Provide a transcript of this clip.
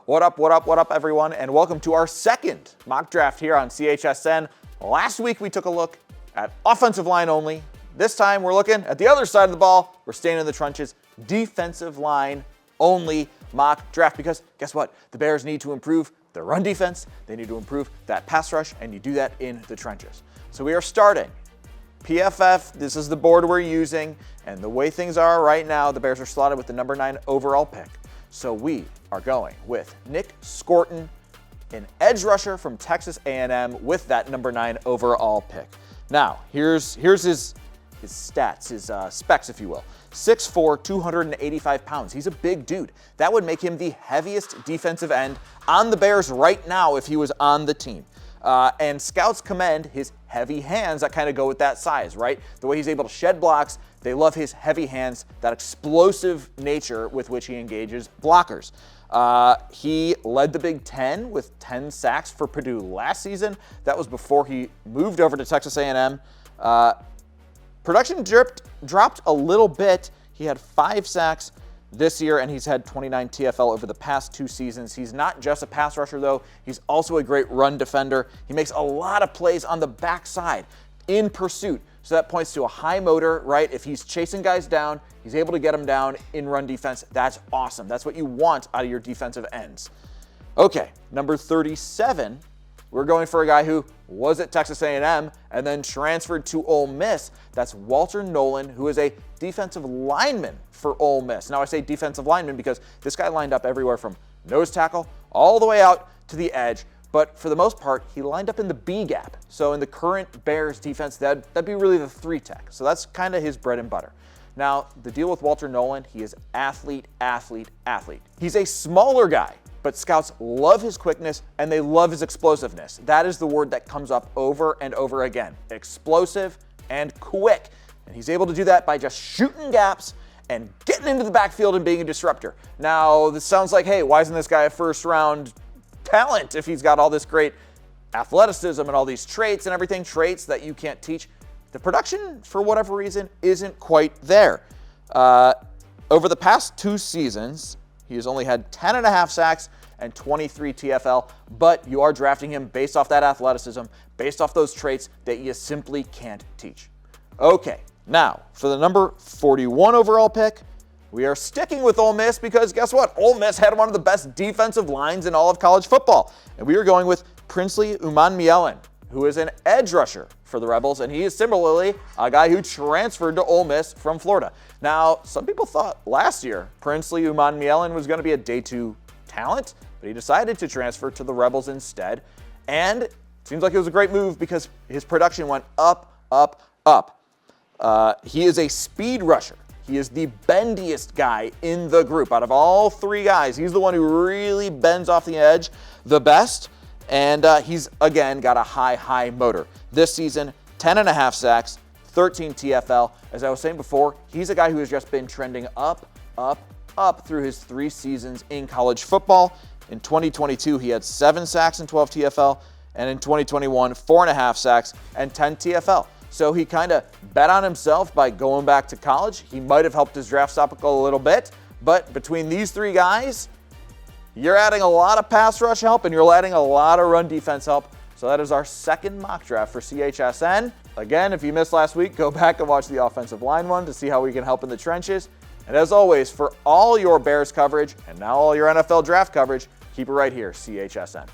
What up, everyone, and welcome to our second mock draft here on CHSN. Last week, we took a look at offensive line only. This time, we're looking at the other side of the ball. We're staying in the trenches, defensive line only mock draft, because guess what? The Bears need to improve their run defense. They need to improve that pass rush, and you do that in the trenches. So we are starting PFF. This is the board we're using, and the way things are right now, the Bears are slotted with the number 9 overall pick. So we are going with Nick Scorton, an edge rusher from Texas A&M with that number 9 overall pick. Now, here's his stats, his specs, if you will. 6'4", 285 pounds. He's a big dude. That would make him the heaviest defensive end on the Bears right now if he was on the team. And scouts commend his heavy hands that kind of go with that size, right? The way he's able to shed blocks. They love his heavy hands, that explosive nature with which he engages blockers. He led the Big Ten with 10 sacks for Purdue last season. That was before he moved over to Texas A&M. Production dropped a little bit. He had 5 sacks this year, and he's had 29 TFL over the past 2 seasons. He's not just a pass rusher, though. He's also a great run defender. He makes a lot of plays on the backside in pursuit. So that points to a high motor, right? If he's chasing guys down, he's able to get them down in run defense. That's awesome. That's what you want out of your defensive ends. Okay, number 37, we're going for a guy who was at Texas A&M and then transferred to Ole Miss. That's Walter Nolan, who is a defensive lineman for Ole Miss. Now I say defensive lineman because this guy lined up everywhere from nose tackle all the way out to the edge. But for the most part, he lined up in the B gap. So in the current Bears defense, that'd be really the 3 tech. So that's kind of his bread and butter. Now, the deal with Walter Nolan, he is athlete. He's a smaller guy, but scouts love his quickness and they love his explosiveness. That is the word that comes up over and over again. Explosive and quick. And he's able to do that by just shooting gaps and getting into the backfield and being a disruptor. Now, this sounds like, hey, why isn't this guy a first-round talent if he's got all this great athleticism and all these traits and everything, traits that you can't teach? The production, for whatever reason, isn't quite there. Over the past 2 seasons, he has only had 10.5 sacks and 23 TFL, but you are drafting him based off that athleticism, based off those traits that you simply can't teach. Okay, now for the number 41 overall pick, we are sticking with Ole Miss because guess what? Ole Miss had one of the best defensive lines in all of college football. And we are going with Princely Umanmielen, who is an edge rusher for the Rebels, and he is similarly a guy who transferred to Ole Miss from Florida. Now, some people thought last year Princely Umanmielen was going to be a day 2 talent, but he decided to transfer to the Rebels instead. And it seems like it was a great move because his production went up. He is a speed rusher. He is the bendiest guy in the group. Out of all 3 guys, he's the one who really bends off the edge the best. And he's, again, got a high motor. This season, 10.5 sacks, 13 TFL. As I was saying before, he's a guy who has just been trending up through his 3 seasons in college football. In 2022, he had 7 sacks and 12 TFL. And in 2021, 4.5 sacks and 10 TFL. So he kind of bet on himself by going back to college. He might have helped his draft stock a little bit, but between these 3 guys, you're adding a lot of pass rush help and you're adding a lot of run defense help. So that is our second mock draft for CHSN. Again, if you missed last week, go back and watch the offensive line one to see how we can help in the trenches. And as always, for all your Bears coverage and now all your NFL draft coverage, keep it right here, CHSN.